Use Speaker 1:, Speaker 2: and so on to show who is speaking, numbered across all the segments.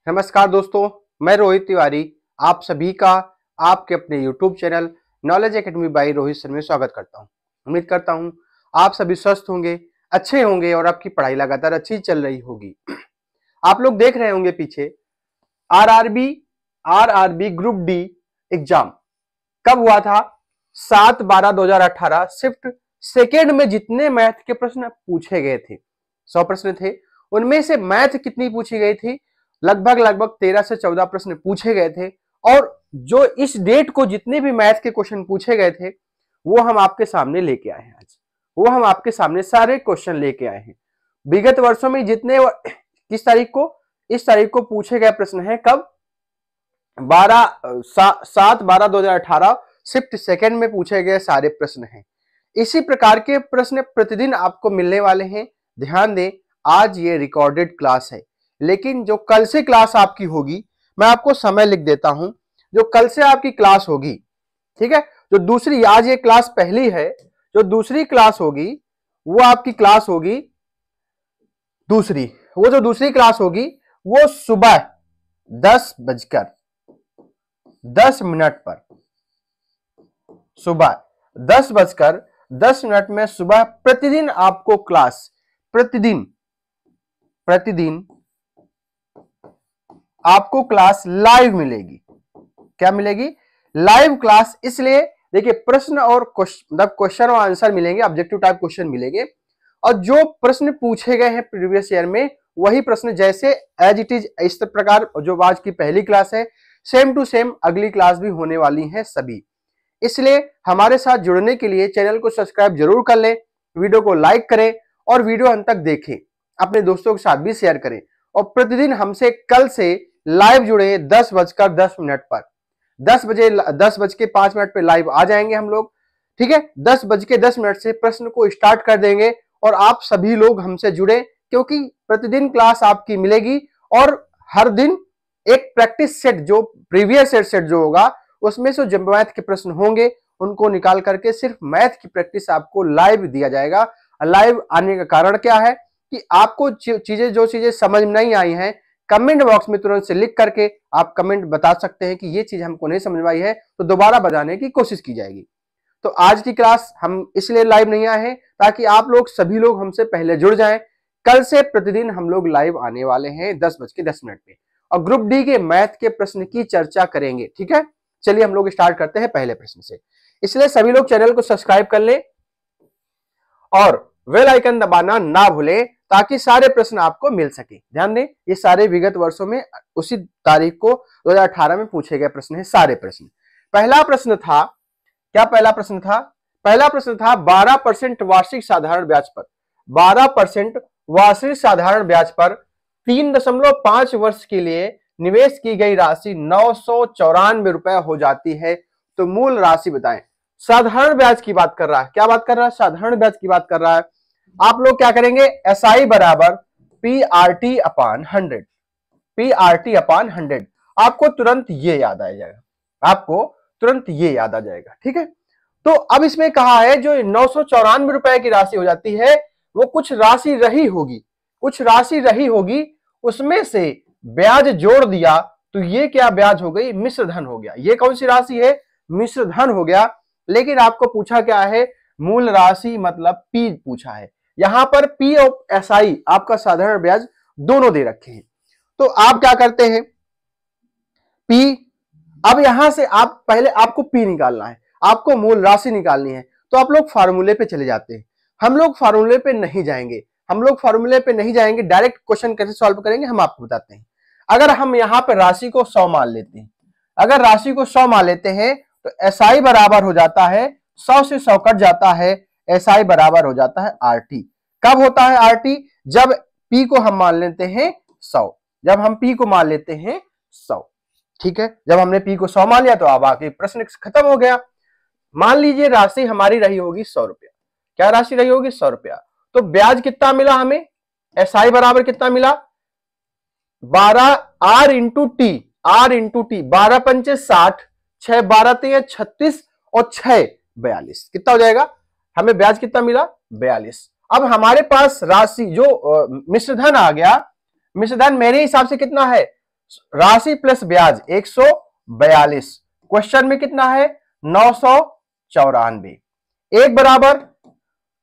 Speaker 1: नमस्कार दोस्तों, मैं रोहित तिवारी आप सभी का आपके अपने YouTube channel knowledge academy by Rohit sir में स्वागत करता हूं। उम्मीद करता हूं आप सभी स्वस्थ होंगे, अच्छे होंगे और आपकी पढ़ाई लगातार अच्छी चल रही होगी। आप लोग देख रहे होंगे पीछे आरआरबी ग्रुप डी एग्जाम कब हुआ था? 7/12/2018 शिफ्ट सेकेंड में जितने मैथ के प्रश्न पूछे गए थे, 100 प्रश्न थे, उनमें से मैथ कितनी पूछी गई थी? लगभग 13 से 14 प्रश्न पूछे गए थे। और जो इस डेट को जितने भी मैथ के क्वेश्चन पूछे गए थे वो हम आपके सामने लेके आए हैं। आज वो हम आपके सामने सारे क्वेश्चन लेके आए हैं। विगत वर्षों में जितने किस तारीख को, इस तारीख को पूछे गए प्रश्न है कब? 7/12/2018 शिफ्ट सेकेंड में पूछे गए सारे प्रश्न हैं। इसी प्रकार के प्रश्न प्रतिदिन आपको मिलने वाले हैं। ध्यान दें, आज ये रिकॉर्डेड क्लास है, लेकिन जो कल से क्लास आपकी होगी, मैं आपको समय लिख देता हूं। जो कल से आपकी क्लास होगी, ठीक है, जो दूसरी, आज ये क्लास पहली है, जो दूसरी क्लास होगी वो आपकी क्लास होगी दूसरी। वो जो दूसरी क्लास होगी वो सुबह 10:10 पर, सुबह 10:10 में सुबह प्रतिदिन आपको क्लास, प्रतिदिन आपको क्लास लाइव मिलेगी। क्या मिलेगी? Live class. इसलिए देखिए, प्रश्न और क्वेश्चन और आंसर मिलेंगे, ऑब्जेक्टिव टाइप क्वेश्चन मिलेंगे, और जो प्रश्न पूछे गए हैं प्रीवियस ईयर में वही प्रश्न जैसे एज इट इज, इस प्रकार जो आज की पहली क्लास है सेम टू सेम अगली क्लास भी होने वाली है सभी। इसलिए हमारे साथ जुड़ने के लिए चैनल को सब्सक्राइब जरूर कर लें, वीडियो को लाइक करें और वीडियो अंत तक देखें, अपने दोस्तों के साथ भी शेयर करें। और प्रतिदिन हमसे कल से लाइव जुड़े 10:10 पर, 10:05 पे लाइव आ जाएंगे हम लोग, ठीक है। 10:10 से प्रश्न को स्टार्ट कर देंगे और आप सभी लोग हमसे जुड़े, क्योंकि प्रतिदिन क्लास आपकी मिलेगी और हर दिन एक प्रैक्टिस सेट, जो प्रीवियस सेट जो होगा उसमें से जो मैथ के प्रश्न होंगे उनको निकाल करके सिर्फ मैथ की प्रैक्टिस आपको लाइव दिया जाएगा। लाइव आने का कारण क्या है कि आपको जो चीजें समझ नहीं आई हैं, कमेंट बॉक्स में तुरंत से लिख करके आप कमेंट बता सकते हैं कि ये चीज हमको नहीं समझ में आई है, तो दोबारा बताने की कोशिश की जाएगी। तो आज की क्लास हम इसलिए लाइव नहीं आए हैं ताकि आप लोग सभी लोग हमसे पहले जुड़ जाएं। कल से प्रतिदिन हम लोग लाइव आने वाले हैं 10:10 पे, और ग्रुप डी के मैथ के प्रश्न की चर्चा करेंगे, ठीक है। चलिए हम लोग स्टार्ट करते हैं पहले प्रश्न से। इसलिए सभी लोग चैनल को सब्सक्राइब कर लें और बेल आइकन दबाना ना भूलें ताकि सारे प्रश्न आपको मिल सके। ध्यान दें, ये सारे विगत वर्षों में उसी तारीख को 2018 में पूछे गए प्रश्न हैं, सारे प्रश्न। पहला प्रश्न था, क्या पहला प्रश्न था? पहला प्रश्न था 12% वार्षिक साधारण ब्याज पर, 12% वार्षिक साधारण ब्याज पर 3.5 वर्ष के लिए निवेश की गई राशि 994 रुपए हो जाती है, तो मूल राशि बताएं। साधारण ब्याज की बात कर रहा है। क्या बात कर रहा है? साधारण ब्याज की बात कर रहा है। आप लोग क्या करेंगे? SI बराबर PRT अपॉन 100, PRT अपॉन 100। आपको तुरंत ये याद आ जाएगा, आपको तुरंत ये याद आ जाएगा, ठीक है। तो अब इसमें कहा है जो 994 रुपए की राशि हो जाती है वो कुछ राशि रही होगी, कुछ राशि रही होगी, उसमें से ब्याज जोड़ दिया तो ये क्या ब्याज हो गई? मिश्र धन हो गया। ये कौन सी राशि है? मिश्र धन हो गया। लेकिन आपको पूछा क्या है? मूल राशि मतलब P पूछा है। यहां पर P और SI आपका साधारण ब्याज दोनों दे रखे हैं। तो आप क्या करते हैं? P, अब यहां से आप पहले आपको P निकालना है, आपको मूल राशि निकालनी है, तो आप लोग फार्मूले पे चले जाते हैं। हम लोग फार्मूले पे नहीं जाएंगे, हम लोग फार्मूले पे नहीं जाएंगे, डायरेक्ट क्वेश्चन कैसे सॉल्व करेंगे हम आपको बताते हैं। अगर हम यहां पर राशि को 100 मान लेते हैं, अगर राशि को 100 मान लेते हैं तो SI बराबर हो जाता है, 100 से 100 कट जाता है, SI बराबर हो जाता है RT। कब होता है RT? जब P को हम मान लेते हैं 100, जब हम P को मान लेते हैं 100, ठीक है। जब हमने P को 100 मान लिया तो अब आके प्रश्न खत्म हो गया। मान लीजिए राशि हमारी रही होगी 100 रुपया। क्या राशि रही होगी? 100 रुपया। तो ब्याज कितना मिला हमें? SI बराबर कितना मिला? 12 R into T, R into T, 12 पंचे 60, 6 12 3 36 और 6 42, कितना हो जाएगा? हमें ब्याज कितना मिला? 42। अब हमारे पास राशि जो मिश्रधन आ गया, मिश्रधन मेरे हिसाब से कितना है? राशि प्लस ब्याज 142। क्वेश्चन में कितना है 994। एक बराबर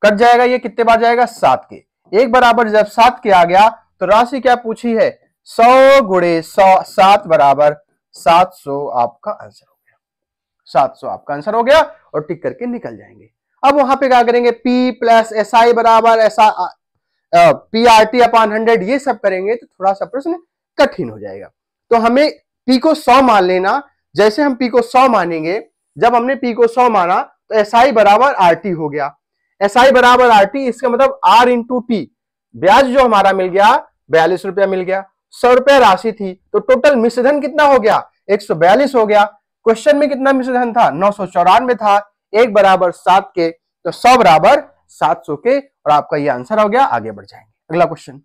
Speaker 1: कट जाएगा, ये कितने बार जाएगा 7 के। एक बराबर जब 7 के आ गया तो राशि क्या पूछी है 100 गुणे 100, 7 बराबर 700 आपका आंसर हो गया। 700 आपका आंसर हो गया और टिक करके निकल जाएंगे। अब वहां पे क्या करेंगे P प्लस SI बराबर ऐसा PRT अपॉन 100 ये सब करेंगे तो थोड़ा सा प्रश्न कठिन हो जाएगा। तो हमें P को 100 मान लेना। जैसे हम P को 100 मानेंगे, जब हमने P को 100 माना तो SI बराबर RT हो गया। SI बराबर RT, इसका मतलब R इंटू T। ब्याज जो हमारा मिल गया 42 रुपया मिल गया। 100 रुपया राशि थी तो टोटल मिश्रधन कितना हो गया 142 हो गया। क्वेश्चन में कितना मिश्रधन था 994 था। एक बराबर 7 के तो 100 बराबर 700 के और आपका ये आंसर हो गया। आगे बढ़ जाएंगे अगला क्वेश्चन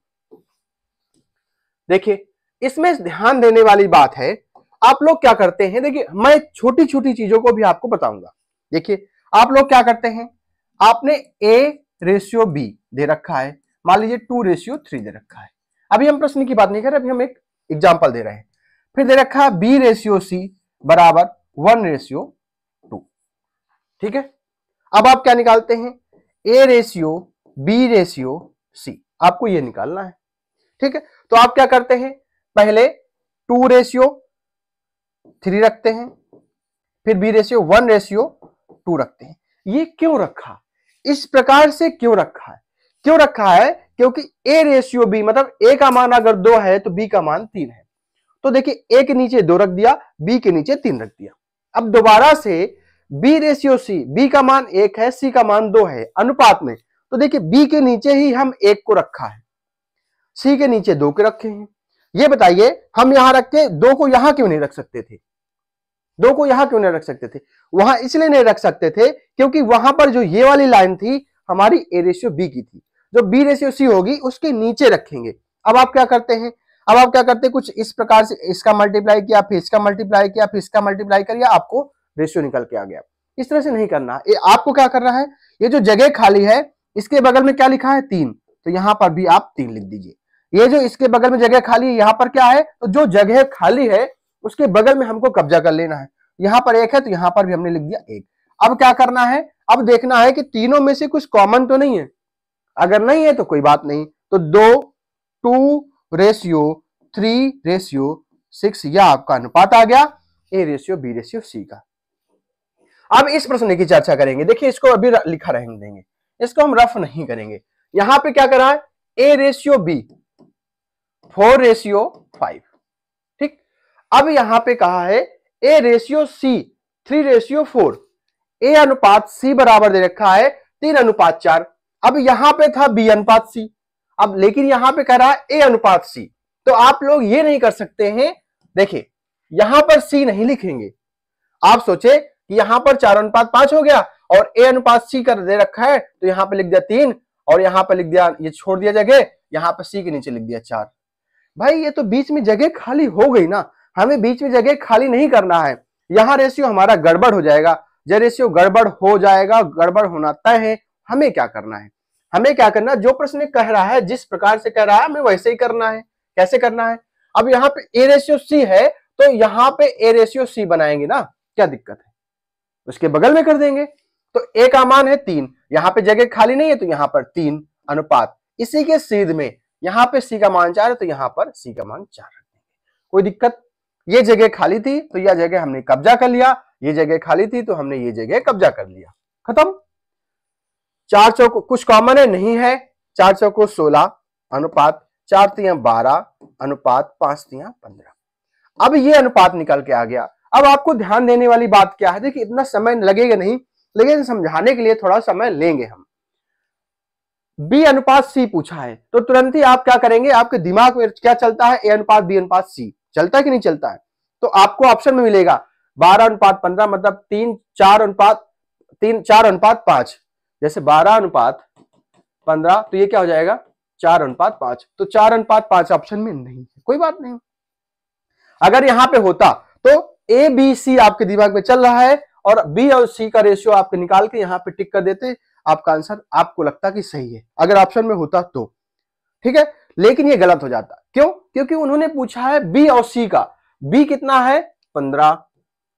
Speaker 1: देखिए। इसमें ध्यान देने वाली बात है, आप लोग क्या करते हैं, देखिए मैं छोटी छोटी चीजों को भी आपको बताऊंगा। देखिए आप लोग क्या करते हैं, आपने A/B दे रखा है, मान लीजिए 2/3 दे रखा है। अभी हम प्रश्न की बात नहीं कर रहे, अभी हम एक एग्जांपल दे रहे हैं। फिर दे रखा है B/C बराबर 1/2। ठीक है, अब आप क्या निकालते हैं A/B/C, आपको ये निकालना है। ठीक है, तो आप क्या करते हैं, पहले 2/3 रखते हैं, फिर B/1/2 रखते हैं। ये क्यों रखा, इस प्रकार से क्यों रखा है, क्योंकि A/B मतलब A का मान अगर 2 है तो B का मान 3 है। तो देखिए A के नीचे 2 रख दिया, B के नीचे 3 रख दिया। अब दोबारा से B/C, B का मान 1 है, C का मान 2 है अनुपात में। तो देखिए B के नीचे ही हम 1 को रखा है, C के नीचे 2 के रखे हैं। ये बताइए हम यहां रख के 2 को यहां क्यों नहीं रख सकते थे, 2 को यहां क्यों नहीं रख सकते थे, वहां इसलिए नहीं रख सकते थे क्योंकि वहां पर जो ये वाली लाइन थी हमारी A/B की थी, जो B/C होगी उसके नीचे रखेंगे। अब आप क्या करते हैं, कुछ इस प्रकार से इसका मल्टीप्लाई किया, फिर इसका मल्टीप्लाई किया, फिर इसका मल्टीप्लाई किया, आपको रेशियो निकल के आ गया। इस तरह से नहीं करना, आपको क्या करना है, ये जो जगह खाली है इसके बगल में क्या लिखा है 3, तो यहां पर भी आप 3 लिख दीजिए। ये जो इसके बगल में जगह खाली है यहां पर क्या है, तो जो जगह खाली है उसके बगल में हमको कब्जा कर लेना है। यहां पर 1 है तो यहां पर भी हमने लिख दिया 1। अब क्या करना है, अब देखना है कि तीनों में से कुछ कॉमन तो नहीं है, अगर नहीं है तो कोई बात नहीं, तो 2:3:6 यह आपका अनुपात आ गया A/B/C का। अब इस प्रश्न की चर्चा करेंगे। देखिए इसको अभी लिखा रहने देंगे, इसको हम रफ नहीं करेंगे। यहां पे क्या करा है A/B 4:5। ठीक, अब यहां पे कहा है A/C 3:4। A अनुपात C बराबर दे रखा है 3:4। अब यहां पे था B अनुपात C, अब लेकिन यहां पे कह रहा है A अनुपात C। तो आप लोग ये नहीं कर सकते हैं, देखिए यहां पर C नहीं लिखेंगे। आप सोचे कि यहां पर 4:5 हो गया और A अनुपात C कर दे रखा है तो यहां पे लिख दिया 3 और यहां पे लिख दिया, ये छोड़ दिया जगह, यहां पर C के नीचे लिख दिया 4। भाई ये तो बीच में जगह खाली हो गई ना, हमें बीच में जगह खाली नहीं करना है। यहां रेशियो हमारा गड़बड़ हो जाएगा। जब रेशियो गड़बड़ हो जाएगा, गड़बड़ होना तय है, हमें क्या करना है, जो प्रश्न कह रहा है जिस प्रकार से कह रहा है हमें वैसे ही करना है। कैसे करना है, अब यहाँ पे A/C है तो यहाँ पे A/C बनाएंगे ना, क्या दिक्कत है, उसके बगल में कर देंगे। तो A का मान है 3, यहाँ पे जगह खाली नहीं है तो यहाँ पर 3 अनुपात, इसी के सीध में यहाँ पे C का मान 4 है तो यहाँ पर C का मान 4 रख देंगे, कोई दिक्कत। ये जगह खाली थी तो यह जगह हमने कब्जा कर लिया, ये जगह खाली थी तो हमने ये जगह कब्जा कर लिया, खत्म। 4 चौको कुछ कॉमन है, नहीं है। 4 चौको 16 अनुपात 4 तियां 12 अनुपात 5 तियां 15। अब ये अनुपात निकल के आ गया। अब आपको ध्यान देने वाली बात क्या है, देखिए इतना समय लगेगा नहीं, लेकिन समझाने के लिए थोड़ा समय लेंगे हम। B अनुपात C पूछा है तो तुरंत ही आप क्या करेंगे, आपके दिमाग में क्या चलता है, A अनुपात B अनुपात C चलता है कि नहीं चलता है। तो आपको ऑप्शन में मिलेगा 12:15 मतलब 4:5, जैसे 12:15 तो ये क्या हो जाएगा 4:5, तो 4:5 ऑप्शन में नहीं है, कोई बात नहीं। अगर यहां पे होता तो A/B/C आपके दिमाग में चल रहा है और B और C का रेशियो आपके निकाल के यहां पे टिक कर देते, आपका आंसर आपको लगता कि सही है, अगर ऑप्शन में होता तो। ठीक है, लेकिन ये गलत हो जाता। क्यों? क्योंकि उन्होंने पूछा है बी और सी का। बी कितना है 15,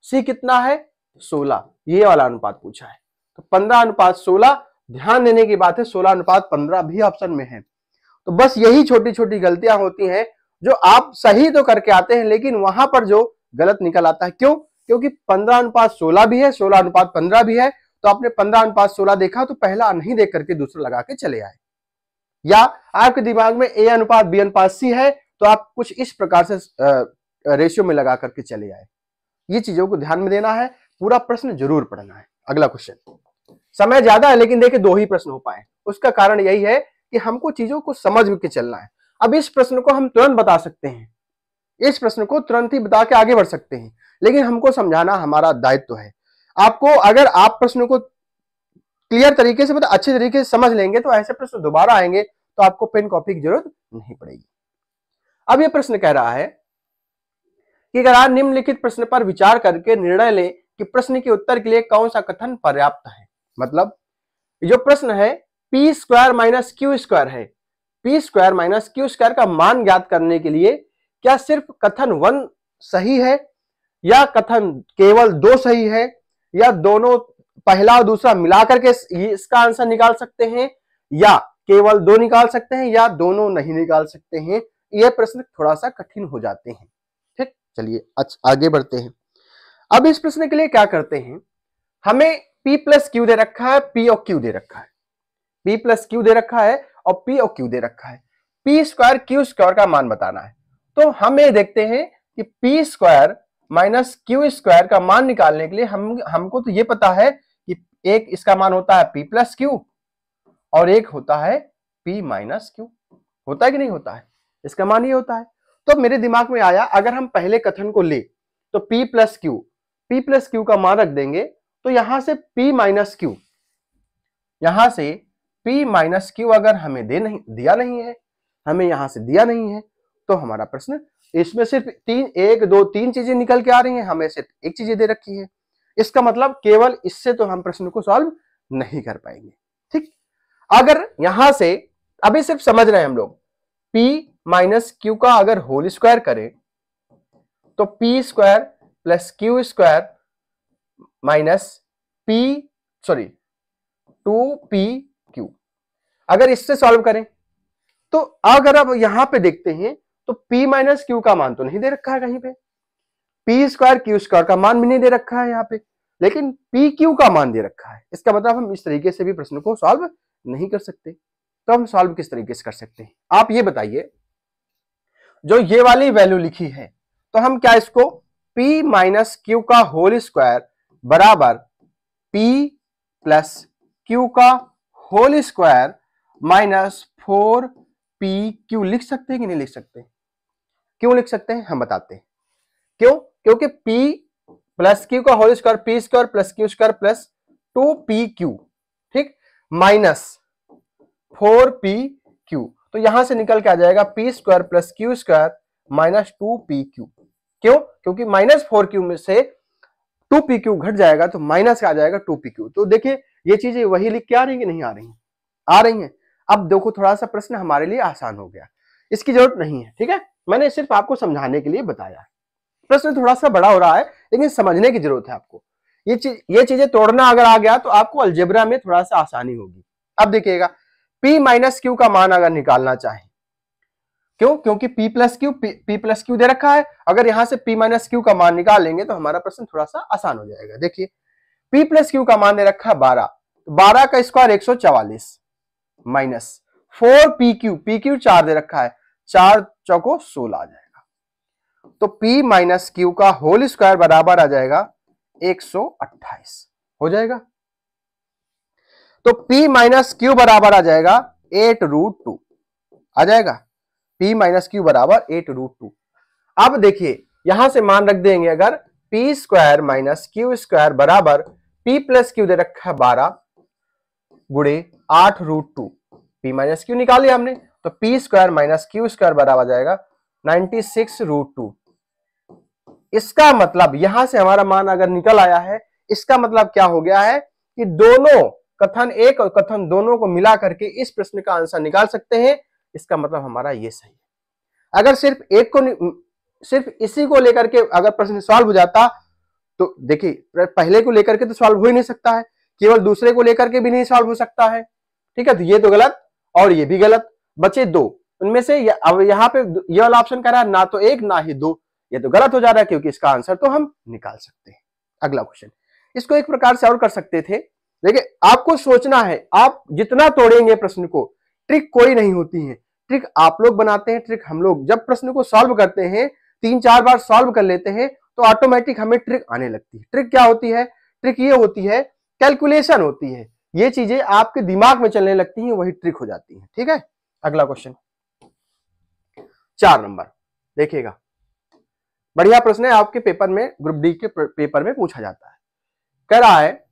Speaker 1: सी कितना है 16, ये वाला अनुपात पूछा है। तो 15:16 ध्यान देने की बात है, 16:15 भी ऑप्शन में है। तो बस यही छोटी छोटी गलतियां होती हैं जो आप सही तो करके आते हैं लेकिन वहां पर जो गलत निकल आता है। क्यों? क्योंकि 15:16 भी है, 16:15 भी है। तो आपने 15:16 देखा तो पहला नहीं देख करके दूसरा लगा के चले आए, या आपके दिमाग में ए अनुपात बी अनुपात सी है तो आप कुछ इस प्रकार से रेशियो में लगा करके चले आए। ये चीजों को ध्यान में देना है, पूरा प्रश्न जरूर पढ़ना है। अगला क्वेश्चन, समय ज्यादा है लेकिन देखिए 2 ही प्रश्न हो पाए। उसका कारण यही है कि हमको चीजों को समझ के चलना है। अब इस प्रश्न को हम तुरंत बता सकते हैं, इस प्रश्न को तुरंत ही बता के आगे बढ़ सकते हैं, लेकिन हमको समझाना हमारा दायित्व है। आपको अगर आप प्रश्न को क्लियर तरीके से मतलब अच्छे तरीके से समझ लेंगे तो ऐसे प्रश्न दोबारा आएंगे तो आपको पेन कॉपी की जरूरत नहीं पड़ेगी। अब यह प्रश्न कह रहा है कि अगर आप निम्नलिखित प्रश्न पर विचार करके निर्णय लें कि प्रश्न के उत्तर के लिए कौन सा कथन पर्याप्त है। मतलब जो प्रश्न है P square minus Q square है, P square minus Q square का मान ज्ञात करने के लिए क्या सिर्फ कथन 1 सही है, या कथन केवल 2 सही है, या दोनों पहला और दूसरा मिलाकर के इसका आंसर निकाल सकते हैं, या केवल 2 निकाल सकते हैं, या दोनों नहीं निकाल सकते हैं। यह प्रश्न थोड़ा सा कठिन हो जाते हैं। ठीक, चलिए आगे बढ़ते हैं। अब इस प्रश्न के लिए क्या करते हैं, हमें P प्लस क्यू दे रखा है, P और Q दे रखा है, P प्लस क्यू दे रखा है और P और Q दे रखा है। P स्क्वायर Q स्क्वायर का मान बताना है। तो हम ये देखते हैं कि P square minus Q square का मान निकालने के लिए हमको तो ये पता है कि एक इसका मान होता है P प्लस क्यू और एक होता है P माइनस क्यू। होता है कि नहीं होता है? इसका मान ये होता है। तो मेरे दिमाग में आया अगर हम पहले कथन को ले तो P प्लस क्यू का मान रख देंगे तो यहां से P माइनस क्यू, यहां से P माइनस क्यू अगर हमें दिया नहीं है, हमें यहां से दिया नहीं है तो हमारा प्रश्न इसमें सिर्फ 1 2 3 चीजें निकल के आ रही हैं, हमें सिर्फ एक चीज दे रखी है। इसका मतलब केवल इससे तो हम प्रश्न को सॉल्व नहीं कर पाएंगे। ठीक, अगर यहां से अभी सिर्फ समझ रहे हैं हम लोग, P माइनस क्यू का अगर होल स्क्वायर करें तो P square plus Q square minus sorry 2PQ, अगर इससे सॉल्व करें तो अगर अब यहां पे देखते हैं तो P माइनस क्यू का मान तो नहीं दे रखा है कहीं पे, P स्क्वायर क्यू स्क्वायर का मान भी नहीं दे रखा है यहां पे, लेकिन PQ का मान दे रखा है। इसका मतलब हम इस तरीके से भी प्रश्न को सॉल्व नहीं कर सकते। तो हम सॉल्व किस तरीके से कर सकते हैं आप ये बताइए। जो ये वाली वैल्यू लिखी है तो हम क्या इसको P माइनस क्यू का होल स्क्वायर बराबर P प्लस क्यू का होल स्क्वायर माइनस 4PQ लिख सकते हैं कि नहीं लिख सकते? क्यों लिख सकते हैं हम बताते हैं। क्यों? क्योंकि P प्लस क्यू का whole square P square plus Q square plus 2PQ, ठीक, माइनस 4PQ, तो यहां से निकल के आ जाएगा P square plus Q square minus 2PQ। क्यों? क्योंकि माइनस 4Q में से 2PQ घट जाएगा तो माइनस आ जाएगा 2PQ। तो देखिए ये चीजें वही लिख के आ रही है कि नहीं आ रही हैं? आ रही हैं। अब देखो थोड़ा सा प्रश्न हमारे लिए आसान हो गया, इसकी जरूरत नहीं है। ठीक है, मैंने सिर्फ आपको समझाने के लिए बताया। प्रश्न थोड़ा सा बड़ा हो रहा है लेकिन समझने की जरूरत है आपको। ये चीजें तोड़ना अगर आ गया तो आपको अलजेब्रा में थोड़ा सा आसानी होगी। अब देखिएगा P माइनस क्यू का मान अगर निकालना चाहें, क्यों? क्योंकि P प्लस क्यू दे रखा है, अगर यहां से P माइनस क्यू का मान निकाल लेंगे तो हमारा प्रश्न थोड़ा सा आसान हो जाएगा। देखिए P प्लस क्यू का मान दे रखा है 12, 12 का स्क्वायर 144 माइनस 4PQ, PQ 4 दे रखा है, 4 चौको 16 आ जाएगा। तो P माइनस क्यू का होल स्क्वायर बराबर आ जाएगा 128 हो जाएगा। तो P माइनस क्यू बराबर आ जाएगा 8√2 आ जाएगा। P माइनस क्यू बराबर 8√2। अब देखिए यहां से मान रख देंगे, अगर P square minus Q square बराबर P प्लस क्यू दे रखा है 12 गुणे 8√2, P माइनस क्यू निकाल लिया हमने, तो P square minus Q square बराबर आ जाएगा 96√2। इसका मतलब यहां से हमारा मान अगर निकल आया है, इसका मतलब क्या हो गया है कि दोनों कथन एक और कथन दोनों को मिला करके इस प्रश्न का आंसर निकाल सकते हैं। इसका मतलब हमारा ये सही है। अगर सिर्फ इसी को लेकर के अगर प्रश्न सॉल्व हो जाता तो देखिए पहले को लेकर के तो सॉल्व हो ही नहीं सकता है, केवल दूसरे को लेकर के भी नहीं सॉल्व हो सकता है। ठीक है, तो ये तो गलत और ये भी गलत, बचे दो। उनमें से अब यहाँ पे ये वाला ऑप्शन कह रहा है ना तो एक ना ही दो, ये तो गलत हो जा रहा है क्योंकि इसका आंसर तो हम निकाल सकते हैं। अगला क्वेश्चन, इसको एक प्रकार से और कर सकते थे। देखिए आपको सोचना है, आप जितना तोड़ेंगे प्रश्न को, ट्रिक कोई नहीं होती है, ट्रिक आप लोग बनाते हैं। ट्रिक हम लोग जब प्रश्न को सॉल्व करते हैं, 3-4 बार सॉल्व कर लेते हैं तो ऑटोमेटिक हमें ट्रिक आने लगती है। ट्रिक क्या होती है? ट्रिक ये होती है, कैलकुलेशन होती है, ये चीजें आपके दिमाग में चलने लगती हैं, वही ट्रिक हो जाती है। ठीक है, अगला क्वेश्चन 4 नंबर देखिएगा, बढ़िया प्रश्न है, आपके पेपर में ग्रुप डी के पेपर में पूछा जाता है। कह रहा है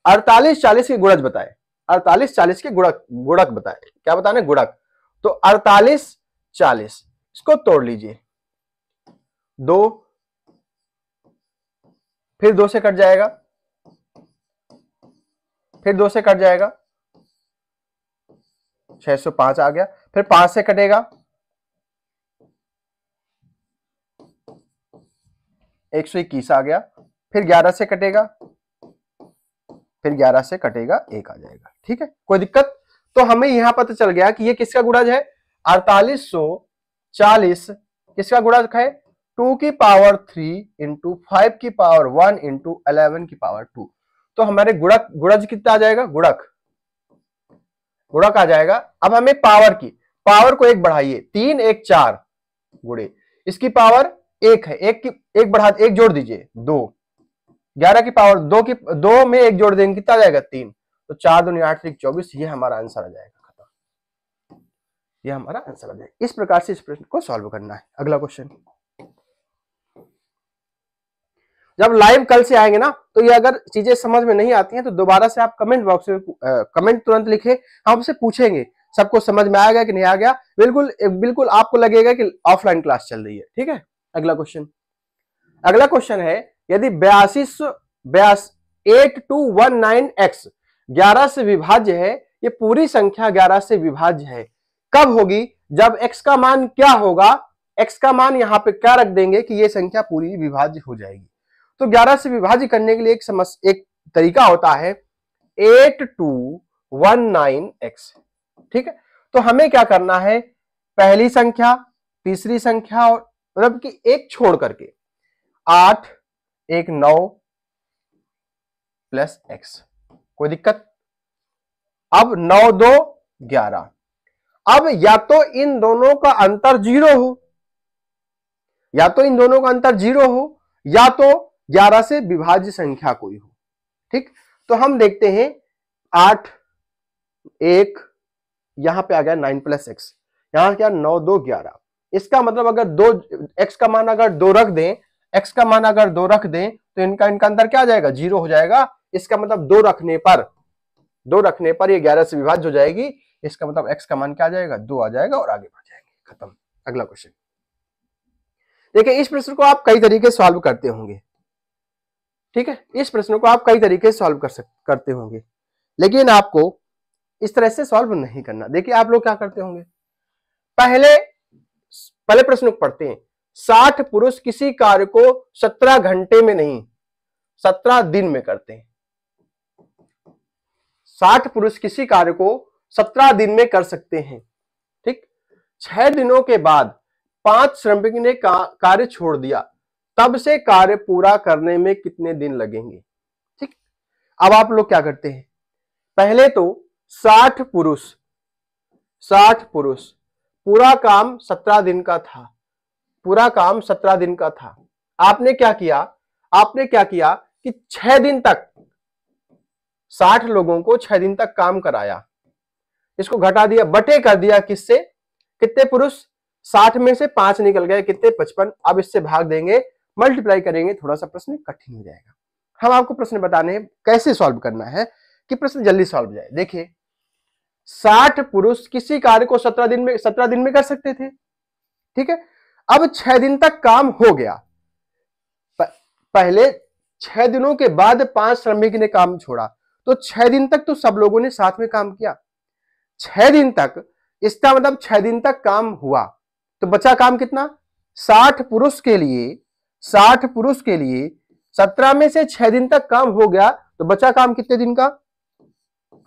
Speaker 1: 48-40 के गुणज बताए, 48-40 के गुणक बताए। क्या बताना? गुणक। तो 48-40 इसको तोड़ लीजिए, 2 फिर 2 से कट जाएगा, फिर 2 से कट जाएगा, 605 आ गया, फिर 5 से कटेगा, 121 आ गया, फिर 11 से कटेगा, फिर 11 से कटेगा 1 आ जाएगा। ठीक है, कोई दिक्कत? तो हमें यहां पता चल गया कि ये किसका गुणज है? 4840 किसका गुणक है? 2 की पावर 3 इंटू 5 की पावर 1 इंटू 11 की पावर 2। तो हमारे गुणज कितना आ जाएगा? गुणक आ जाएगा। अब हमें पावर को 1 बढ़ाइए, 3 1 4 गुणे इसकी पावर 1 है, एक जोड़ दीजिए 2, 11 की पावर 2 में 1 जोड़ देंगे कितना आ जाएगा? 3। तो 4 दूनी 8 3 24, ये हमारा आंसर आ जाएगा। खत्म, ये हमारा आंसर आ जाएगा। इस प्रकार से इस प्रश्न को सॉल्व करना है। अगला क्वेश्चन, जब लाइव कल से आएंगे ना, तो ये अगर चीजें समझ में नहीं आती हैं तो दोबारा से आप कमेंट बॉक्स में कमेंट तुरंत लिखे, हम आपसे पूछेंगे सबको समझ में आ गया कि नहीं आ गया। बिल्कुल आपको लगेगा कि ऑफलाइन क्लास चल रही है। ठीक है, अगला क्वेश्चन है, यदि 8219x 11 से विभाज्य है, ये पूरी संख्या 11 से विभाज्य है, कब होगी? जब x का मान क्या होगा? x का मान यहाँ पे क्या रख देंगे कि ये संख्या पूरी विभाज्य हो जाएगी। तो 11 से विभाज्य करने के लिए एक तरीका होता है 8219x। ठीक है, तो हमें क्या करना है? पहली संख्या, तीसरी संख्या और मतलब कि एक छोड़ करके 8 1 9 प्लस x, कोई दिक्कत? अब 9 2 11। अब या तो इन दोनों का अंतर 0 हो, या तो 11 से विभाज्य संख्या कोई हो। ठीक, तो हम देखते हैं 8 1 यहां पे आ गया 9 प्लस x, यहां क्या 9 2 11। इसका मतलब अगर x का मान अगर 2 रख दें, तो इनका अंतर क्या आ जाएगा? 0 हो जाएगा। इसका मतलब 2 रखने पर ये 11 से विभाज्य हो जाएगी। इसका मतलब x का मान क्या आ जाएगा? 2 आ जाएगा और आगे बढ़ जाएंगे। खत्म। अगला क्वेश्चन देखिए, इस प्रश्न को आप कई तरीके से सॉल्व करते होंगे। ठीक है, इस प्रश्न को आप कई तरीके से सॉल्व करते होंगे, लेकिन आपको इस तरह से सॉल्व नहीं करना। देखिए आप लोग क्या करते होंगे, पहले प्रश्न को पढ़ते हैं। 60 पुरुष किसी कार्य को 17 घंटे में नहीं 17 दिन में करते हैं। 60 पुरुष किसी कार्य को 17 दिन में कर सकते हैं। ठीक, 6 दिनों के बाद 5 श्रमिक ने कार्य छोड़ दिया, तब से कार्य पूरा करने में कितने दिन लगेंगे? ठीक, अब आप लोग क्या करते हैं, पहले तो 60 पुरुष पूरा काम 17 दिन का था। आपने क्या किया कि 6 दिन तक 60 लोगों को 6 दिन तक काम कराया। इसको घटा दिया, बटे कर दिया किससे? कितने पुरुष? 60 में से 5 निकल गए, कितने? 55। अब इससे भाग देंगे, मल्टीप्लाई करेंगे, थोड़ा सा प्रश्न कठिन हो जाएगा। हम आपको प्रश्न बताने हैं कैसे सॉल्व करना है कि प्रश्न जल्दी सॉल्व हो जाए। देखिए 60 पुरुष किसी कार्य को 17 दिन में कर सकते थे। ठीक है, अब 6 दिन तक काम हो गया। पहले 6 दिनों के बाद 5 श्रमिक ने काम छोड़ा, तो 6 दिन तक तो सब लोगों ने साथ में काम किया। 6 दिन तक इसका मतलब 6 दिन तक काम हुआ, तो बचा काम कितना? 60 पुरुष के लिए 17 में से 6 दिन तक काम हो गया, तो बचा काम कितने दिन का?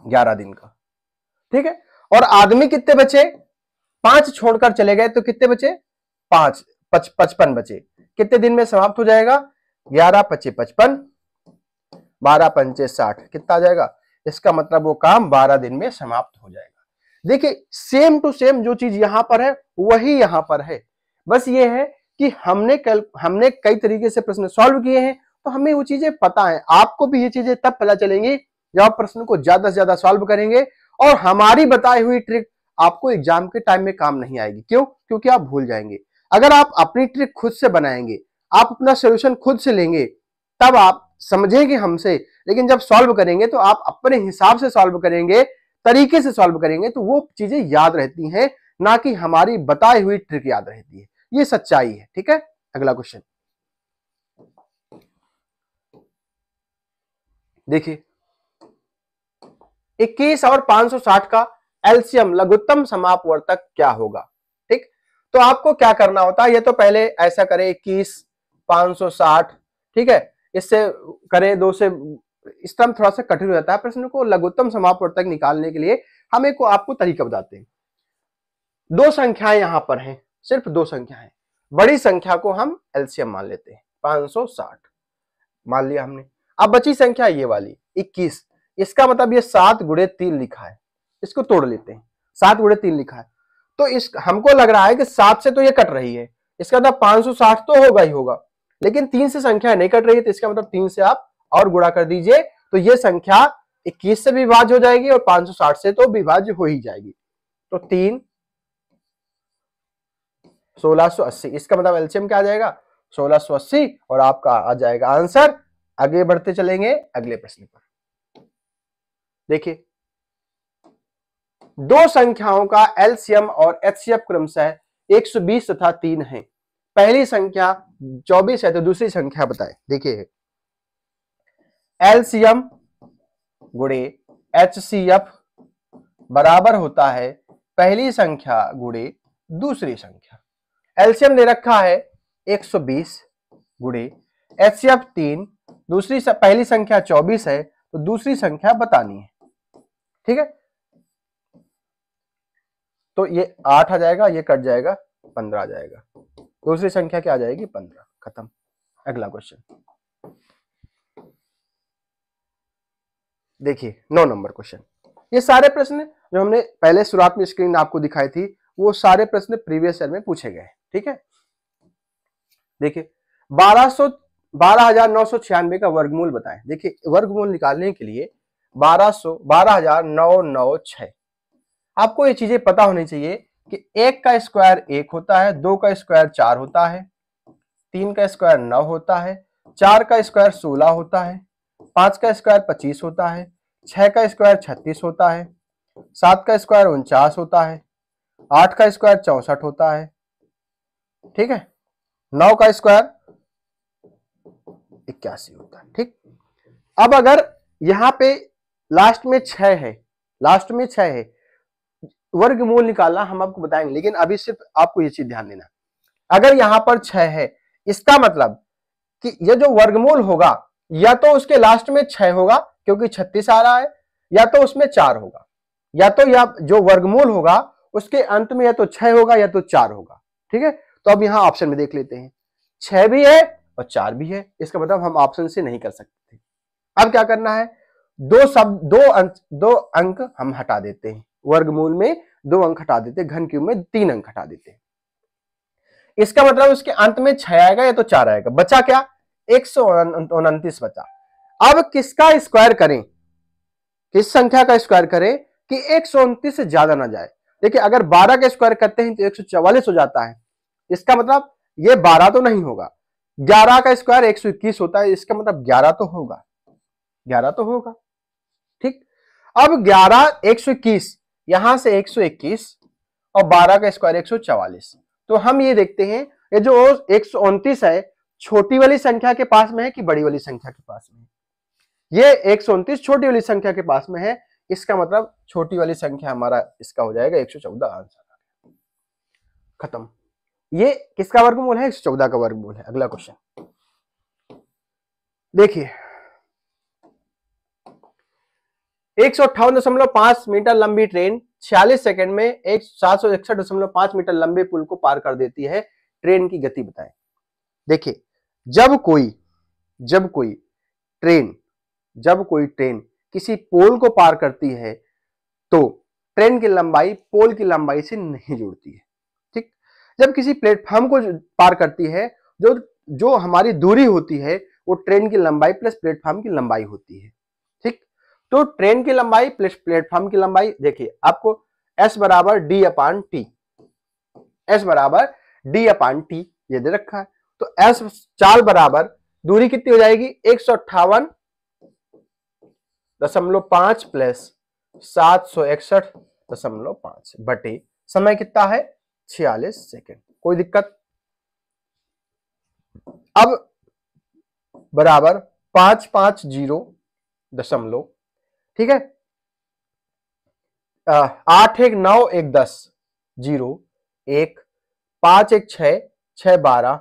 Speaker 1: 11 दिन का। ठीक है, और आदमी कितने बचे? 5 छोड़कर चले गए, तो कितने बचे? 5, 55 बचे। कितने दिन में समाप्त हो जाएगा? 11 × 5 = 55, 12 × 5 = 60। कितना आ जाएगा? इसका मतलब वो काम 12 दिन में समाप्त हो जाएगा। देखिए, सेम टू सेम जो चीज यहां पर है वही यहां पर है। बस ये है कि हमने कई तरीके से प्रश्न सॉल्व किए हैं, तो हमें वो चीजें पता है। आपको भी ये चीजें तब पता चलेंगी जब आप प्रश्न को ज्यादा से ज्यादा सॉल्व करेंगे, और हमारी बताई हुई ट्रिक आपको एग्जाम के टाइम में काम नहीं आएगी। क्यों? क्योंकि आप भूल जाएंगे। अगर आप अपनी ट्रिक खुद से बनाएंगे, आप अपना सोल्यूशन खुद से लेंगे, तब आप समझेंगे हमसे। लेकिन जब सॉल्व करेंगे तो आप अपने हिसाब से सॉल्व करेंगे, तरीके से सॉल्व करेंगे, तो वो चीजें याद रहती हैं, ना कि हमारी बताई हुई ट्रिक याद रहती है। ये सच्चाई है। ठीक है, अगला क्वेश्चन देखिए, 21 और 560 का एलसीएम लघुत्तम समापवर्तक क्या होगा? ठीक, तो आपको क्या करना होता है, ये तो पहले ऐसा करें 21 560, ठीक है, इससे करें 2 से, इस तरह थोड़ा सा कठिन हो जाता है। प्रश्न को लघुत्तम समापवर्तक निकालने के लिए हम आपको तरीका बताते हैं। 2 संख्याएं यहां पर हैं, सिर्फ 2 संख्याएं। बड़ी संख्या को हम एलसीएम मान लेते हैं, 560 मान लिया हमने। अब बची संख्या ये वाली 21, इसका मतलब ये 7 × 3 लिखा है, इसको तोड़ लेते हैं। 7 × 3 लिखा है, तो इस हमको लग रहा है कि 7 से तो ये कट रही है, इसका मतलब 560 तो होगा ही होगा, लेकिन 3 से संख्या नहीं कट रही है, तो इसका मतलब 3 से आप और गुणा कर दीजिए, तो ये संख्या 21 से विभाज्य हो जाएगी और 560 से तो विभाज्य हो ही जाएगी। तो 3 1680, इसका मतलब एलसीएम क्या आ जाएगा? 1680, और आपका आ जाएगा आंसर। आगे बढ़ते चलेंगे अगले प्रश्न पर। देखिए, 2 संख्याओं का एलसीएम और एचसीएफ क्रमशः 120 तथा 3 है। पहली संख्या 24 है, तो दूसरी संख्या बताएं। देखिए, एलसीएम गुणे एचसीएफ बराबर होता है पहली संख्या गुणे दूसरी संख्या। एलसीएम दे रखा है 120 गुणे एचसीएफ 3, पहली संख्या 24 है, तो दूसरी संख्या बतानी है। ठीक है, तो ये 8 आ जाएगा, ये कट जाएगा, 15 आ जाएगा। दूसरी संख्या क्या आ जाएगी? 15। खत्म। अगला क्वेश्चन देखिए, 9 नंबर क्वेश्चन। ये सारे प्रश्न जो हमने पहले शुरुआत में स्क्रीन आपको दिखाई थी, वो सारे प्रश्न प्रीवियस ईयर में पूछे गए। ठीक है, देखिए, 12,996 का वर्गमूल बताएं। देखिए, वर्गमूल निकालने के लिए 12,996, आपको ये चीजें पता होनी चाहिए कि 1 का स्क्वायर 1 होता है, 2 का स्क्वायर 4 होता है, 3 का स्क्वायर 9 होता है, 4 का स्क्वायर 16 होता है, 5 का स्क्वायर 25 होता है, 6 का स्क्वायर 36 होता है, 7 का स्क्वायर 49 होता है, 8 का स्क्वायर 64 होता है, ठीक है, 9 का स्क्वायर 81 होता है। ठीक, अब अगर यहां पे लास्ट में 6 है, वर्गमूल निकालना हम आपको बताएंगे, लेकिन अभी सिर्फ आपको ये चीज ध्यान देना, अगर यहां पर 6 है, इसका मतलब कि ये जो वर्गमूल होगा, या तो उसके लास्ट में 6 होगा क्योंकि 36 आ रहा है, या तो उसमें 4 होगा, या तो जो वर्गमूल होगा उसके अंत में या तो 6 होगा या तो 4 होगा। ठीक है, तो अब यहां ऑप्शन में देख लेते हैं, 6 भी है और 4 भी है, इसका मतलब हम ऑप्शन से नहीं कर सकते। अब क्या करना है, दो अंक हम हटा देते हैं, वर्गमूल में 2 अंक हटा देते हैं, घन क्यूब में 3 अंक हटा देते हैं। इसका मतलब उसके अंत में 6 आएगा या तो 4 आएगा, बचा क्या? 129 बचा। अब किसका स्क्वायर करें, किस संख्या का स्क्वायर करें कि 129 से ज्यादा ना जाए। देखिए, अगर 12 का स्क्वायर करते हैं तो 144 हो जाता है, इसका मतलब ये 12 तो नहीं होगा। 11 का स्क्वायर 121 होता है, इसका मतलब 11 तो होगा, 11 तो होगा। ठीक, अब 11 121, यहां से 121 और 12 का स्क्वायर 144, तो हम ये देखते हैं ये जो 129 है, छोटी वाली संख्या के पास में है कि बड़ी वाली संख्या के पास में है? ये 129 छोटी वाली संख्या के पास में है, इसका मतलब छोटी वाली संख्या हमारा इसका हो जाएगा 114 आंसर। खत्म। ये किसका वर्गमूल है? 114 का वर्गमूल है। अगला क्वेश्चन देखिए, 158.5 मीटर लंबी ट्रेन 46 सेकंड में एक 761.5 मीटर लंबे पुल को पार कर देती है। ट्रेन की गति बताएं। देखिए, जब कोई ट्रेन किसी पोल को पार करती है तो ट्रेन की लंबाई पोल की लंबाई से नहीं जुड़ती है। ठीक, जब किसी प्लेटफॉर्म को पार करती है, जो हमारी दूरी होती है वो ट्रेन की लंबाई प्लस प्लेटफॉर्म की लंबाई होती है। ठीक, तो ट्रेन की लंबाई प्लस प्लेटफॉर्म की लंबाई, देखिए आपको S बराबर D अपान टी, S बराबर D अपान टी ये दे रखा है। तो S चाल बराबर दूरी कितनी हो जाएगी? 158.5 प्लस 761.5 बटे समय कितना है? 46 सेकेंड। कोई दिक्कत? अब बराबर 550 ठीक है, 8 1 9 1 10 0 1 5 1 6 6 12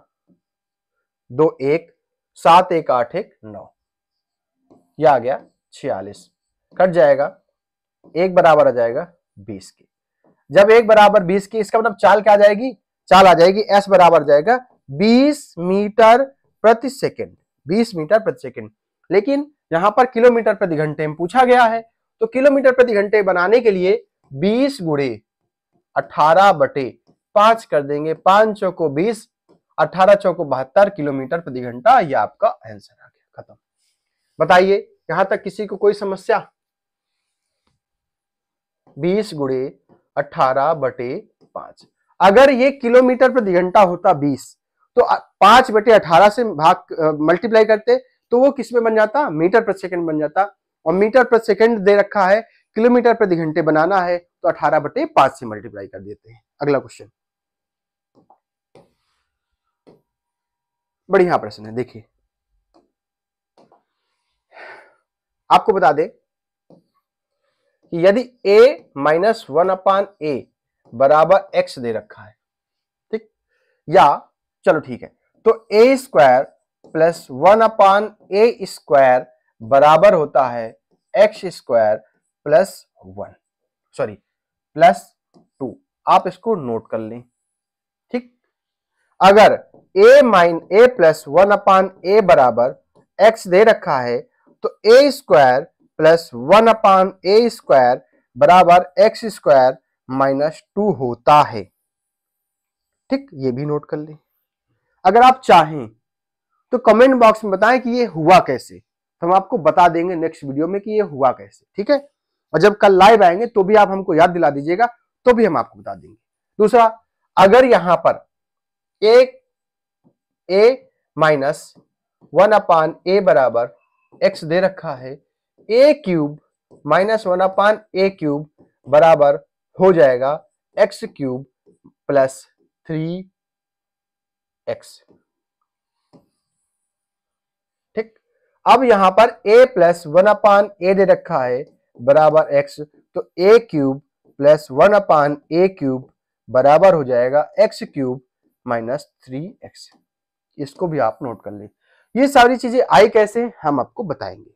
Speaker 1: 2 1 7 1 8 1 9, यह आ गया 46। कट जाएगा, एक बराबर आ जाएगा 20 की। जब एक बराबर 20 की, इसका मतलब चाल क्या आ जाएगी? चाल आ जाएगी S बराबर जाएगा 20 मीटर प्रति सेकेंड, 20 मीटर प्रति सेकेंड। लेकिन यहां पर किलोमीटर प्रति घंटे में पूछा गया है, तो किलोमीटर प्रति घंटे बनाने के लिए 20 गुणे 18 बटे 5 कर देंगे। 5 चौको 20, 18 चौको 72 किलोमीटर प्रति घंटा। यह आपका आंसर आ गया। खत्म। बताइए, यहां तक किसी को कोई समस्या? 20 गुणे 18 बटे 5, अगर ये किलोमीटर प्रति घंटा होता 20, तो 5 बटे 18 से भाग मल्टीप्लाई करते तो वो किस में बन जाता? मीटर प्रति सेकंड बन जाता। और मीटर प्रति सेकंड दे रखा है, किलोमीटर प्रति घंटे बनाना है तो 18 बटे 5 से मल्टीप्लाई कर देते हैं। अगला क्वेश्चन, बढ़िया प्रश्न है। देखिए, आपको बता दे कि यदि a माइनस 1 अपान a बराबर x दे रखा है, ठीक, या चलो ठीक है, तो a square plus 1 upon a square बराबर होता है x स्क्वायर प्लस 2। आप इसको नोट कर लें। ठीक, अगर a प्लस 1 अपान a बराबर x दे रखा है तो a square plus 1 upon a square बराबर x स्क्वायर माइनस 2 होता है। ठीक, ये भी नोट कर लें। अगर आप चाहें तो कमेंट बॉक्स में बताएं कि ये हुआ कैसे, तो हम आपको बता देंगे नेक्स्ट वीडियो में कि ये हुआ कैसे। ठीक है, और जब कल लाइव आएंगे तो भी आप हमको याद दिला दीजिएगा, तो भी हम आपको बता देंगे। दूसरा, अगर यहां पर a माइनस 1 अपान a बराबर x दे रखा है, a cube minus 1 upon a cube बराबर हो जाएगा x क्यूब प्लस 3x। ठीक, अब यहां पर a प्लस 1 अपान a दे रखा है बराबर x, तो a cube plus 1 upon a cube बराबर हो जाएगा x क्यूब माइनस 3x। इसको भी आप नोट कर लें। ये सारी चीजें आई कैसे, हम आपको बताएंगे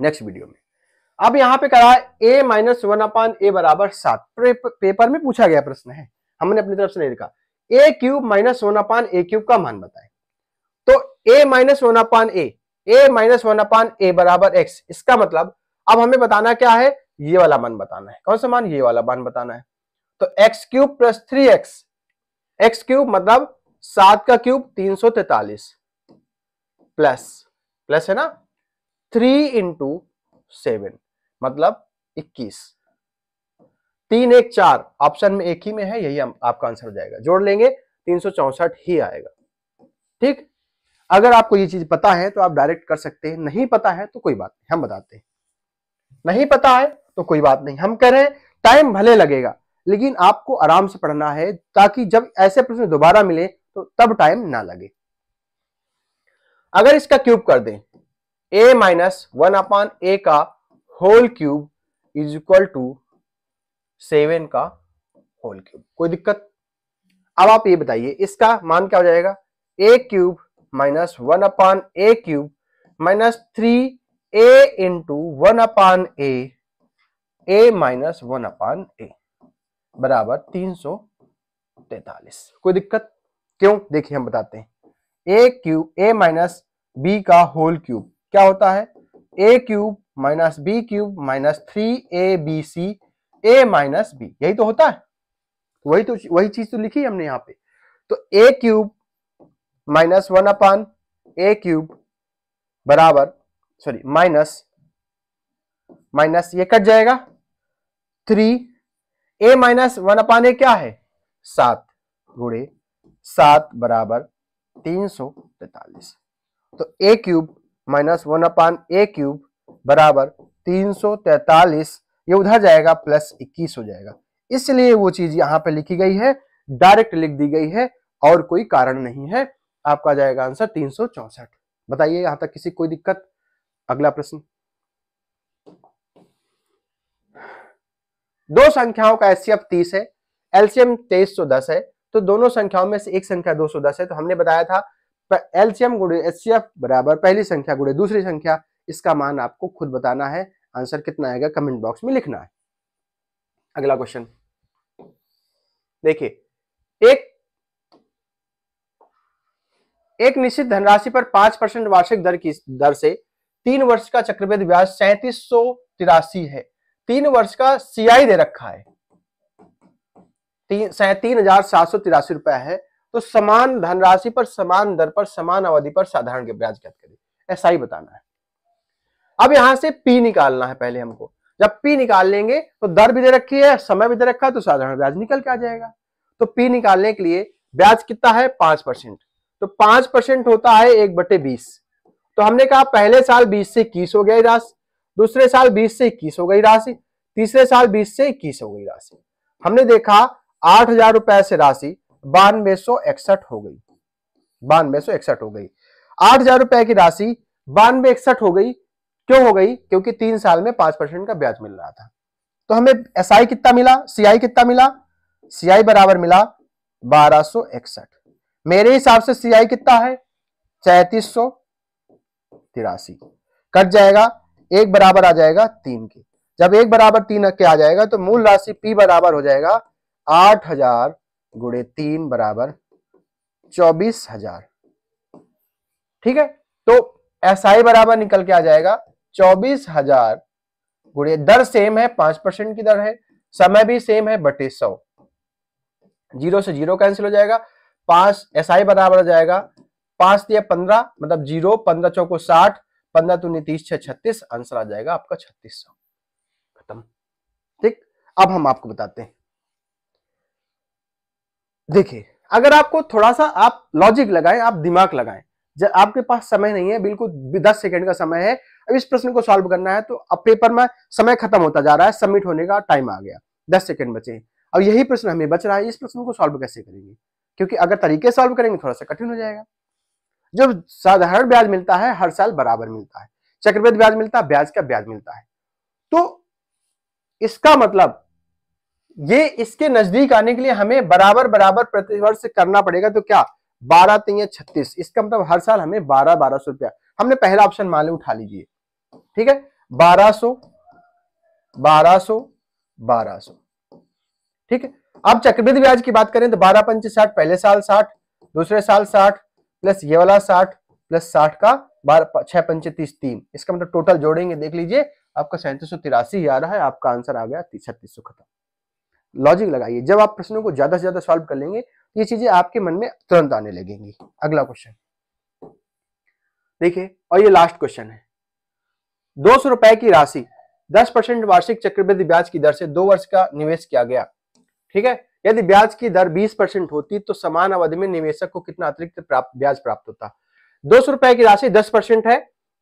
Speaker 1: नेक्स्ट वीडियो में। अब यहां पे करा है a माइनस 1 अपान a बराबर 7, पेपर में पूछा गया प्रश्न है, हमने अपनी तरफ से नहीं लिखा। a cube minus 1 upon a cube का मान बताएं। तो a minus 1 upon a minus 1 upon a बराबर x, इसका मतलब अब हमें बताना क्या है? ये वाला मान बताना है। कौन सा मान? ये वाला मान बताना है। तो x cube plus 3x, x cube मतलब 7 का क्यूब 343 प्लस है ना 3 इंटू 7 मतलब 21, 3 1 4 ऑप्शन में एक ही में है, यही आपका आंसर हो जाएगा। जोड़ लेंगे 364 ही आएगा। ठीक, अगर आपको ये चीज पता है तो आप डायरेक्ट कर सकते हैं, नहीं पता है तो कोई बात नहीं, हम बताते हैं। नहीं पता है तो कोई बात नहीं, हम कह रहे हैं टाइम भले लगेगा लेकिन आपको आराम से पढ़ना है, ताकि जब ऐसे प्रश्न दोबारा मिले तो तब टाइम ना लगे। अगर इसका क्यूब कर दें, a माइनस 1 अपान a का whole cube is equal to 7 का होल क्यूब। कोई दिक्कत? अब आप ये बताइए इसका मान क्या हो जाएगा, a cube minus 1 upon a cube minus 3a into 1 upon a minus 1 upon a बराबर 343। कोई दिक्कत? क्यों? देखिए हम बताते हैं। a cube a minus b का होल क्यूब क्या होता है, a cube minus b cube minus 3abc a minus b, यही तो होता है। वही चीज तो लिखी है हमने यहाँ पे। तो a cube minus 1 upon a cube बराबर सॉरी माइनस ये कट जाएगा 3 a माइनस 1 अपान a क्या है 7 गुणे 7 बराबर 343। तो a cube minus 1 upon a cube बराबर 343, ये उधर जाएगा प्लस 21 हो जाएगा। इसलिए वो चीज यहां पे लिखी गई है, डायरेक्ट लिख दी गई है और कोई कारण नहीं है। आपका जाएगा आंसर 364। बताइए यहां तक किसी कोई दिक्कत? अगला प्रश्न, दो संख्याओं का एचसीएफ 30 है, एलसीएम 2310 है, तो दोनों संख्याओं में से एक संख्या 210 है। तो हमने बताया था एलसीएम गुणे एचसीएफ बराबर पहली संख्या गुणे दूसरी संख्या। इसका मान आपको खुद बताना है, आंसर कितना आएगा कमेंट बॉक्स में लिखना है। अगला क्वेश्चन देखिए, एक निश्चित धनराशि पर 5% वार्षिक दर से 3 वर्ष का चक्रवृद्धि ब्याज 3783 है। 3 वर्ष का सीआई दे रखा है 3783 रुपया है। तो समान धनराशि पर समान दर पर समान अवधि पर साधारण के ब्याज क्या करें, ऐसा ही बताना है। अब यहां से पी निकालना है पहले हमको। जब पी निकाल लेंगे तो दर भी दे रखी है, समय भी दे रखा है, तो साधारण ब्याज निकल के आ जाएगा। तो पी निकालने के लिए ब्याज कितना है 5%, तो 5% होता है 1/20। तो हमने कहा पहले साल 20 से 21 हो गई राशि, दूसरे साल 20 से 21 हो गई राशि, तीसरे साल 20 से 21 हो गई राशि। हमने देखा 8,000 रुपए से राशि 9261 हो गई, 9261 हो गई। 8,000 रुपए की राशि 9261 हो गई। क्यों हो गई? क्योंकि 3 साल में 5% का ब्याज मिल रहा था। तो हमें एसआई कितना मिला, सीआई कितना मिला, सीआई बराबर मिला 1261। मेरे हिसाब से सीआई कितना है 3783, कट जाएगा, एक बराबर आ जाएगा 3 के। जब एक बराबर 3 के आ जाएगा तो मूल राशि पी बराबर हो जाएगा 8,000 गुणे 3 बराबर 24,000। ठीक है, तो एसआई बराबर निकल के आ जाएगा 24,000 गुणे, दर सेम है 5% की दर है, समय भी सेम है बटे 100, 0 से 0 कैंसिल हो जाएगा। 5 एसआई बराबर हो जाएगा 5 दिया 15 मतलब 0, 15 चौको 60, 15 दूनी 30, 6 36, आंसर आ जाएगा आपका 3600। खत्म। ठीक, अब हम आपको बताते हैं। देखिए अगर आपको थोड़ा सा आप लॉजिक लगाएं, आप दिमाग लगाएं, जब आपके पास समय नहीं है, बिल्कुल 10 सेकंड का समय है, अब इस प्रश्न को सॉल्व करना है, तो अब पेपर में समय खत्म होता जा रहा है, सबमिट होने का टाइम आ गया, 10 सेकंड बचे हैं। अब यही प्रश्न हमें बच रहा है, इस प्रश्न को सॉल्व कैसे करेंगे? क्योंकि अगर तरीके सॉल्व करेंगे थोड़ा सा कठिन हो जाएगा। जब साधारण ब्याज मिलता है हर साल बराबर मिलता है, चक्रवृद्धि ब्याज मिलता है, ब्याज का ब्याज मिलता है, तो इसका मतलब ये इसके नजदीक आने के लिए हमें बराबर बराबर प्रतिवर्ष करना पड़ेगा। तो क्या 12 3 36, इसका मतलब हर साल हमें 1200 रुपया, हमने पहला ऑप्शन मान लो उठा लीजिए। ठीक है, 1200 1200 1200। ठीक है, अब चक्रवृद्धि ब्याज की बात करें तो 12 पंचे 60, पहले साल 60, दूसरे साल 60 प्लस ये वाला 60 प्लस 60 का 6 पंचे 30 3, इसका मतलब टोटल जोड़ेंगे देख लीजिए आपका 3783 आ रहा है। आपका आंसर आ गया 3600। खत्म। लॉजिक लगाइए, जब आप प्रश्नों को ज्यादा से ज्यादा सॉल्व कर लेंगे ये चीजें आपके मन में तुरंत आने लगेंगी। अगला क्वेश्चन देखिए, और ये लास्ट क्वेश्चन है। 200 रुपए की राशि 10% वार्षिक चक्रवृद्धि ब्याज की दर से 2 वर्ष का निवेश किया गया। ठीक है, यदि ब्याज की दर 20% होती तो समान अवधि में निवेशक को कितना अतिरिक्त ब्याज प्राप्त होता? 200 रुपए की राशि 10% है,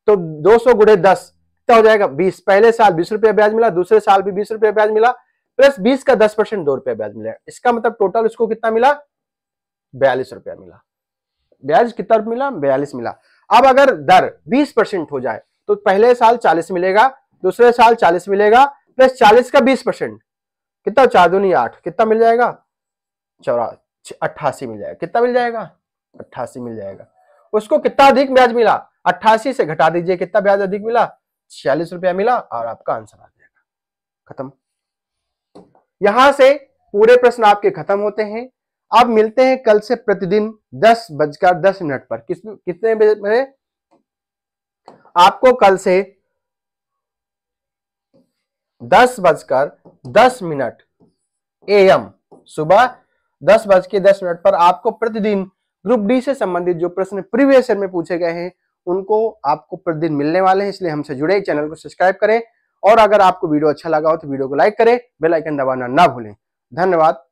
Speaker 1: तो 200 गुणे 10 कितना हो जाएगा 20। पहले साल 20 रुपया ब्याज मिला, दूसरे साल भी 20 रुपया ब्याज मिला, प्लस 20 का 10% 2 रुपया ब्याज मिला। इसका मतलब टोटल उसको कितना मिला 42 रुपया मिला। ब्याज कितना मिला 42 मिला। अब अगर दर 20% हो जाए तो पहले साल 40 मिलेगा, दूसरे साल 40 मिलेगा, प्लस 40 का 20%, कितना, 4 दूनी 8, कितना मिल जाएगा, 88 मिल जाएगा। कितना मिल जाएगा, 88 मिल जाएगा। उसको कितना अधिक ब्याज मिला, 88 से घटा दीजिए, कितना ब्याज अधिक मिला, 46 रुपया मिला, और आपका आंसर आ जाएगा। खत्म। यहां से पूरे प्रश्न आपके खत्म होते हैं। अब मिलते हैं कल से प्रतिदिन 10:10 पर। कितने बजे? आपको कल से 10:10 AM, सुबह 10:10 पर आपको प्रतिदिन ग्रुप डी से संबंधित जो प्रश्न प्रीवियस ईयर में पूछे गए हैं उनको आपको प्रतिदिन मिलने वाले हैं। इसलिए हमसे जुड़े, चैनल को सब्सक्राइब करें, और अगर आपको वीडियो अच्छा लगा हो तो वीडियो को लाइक करें, बेल आइकन दबाना ना भूलें। धन्यवाद।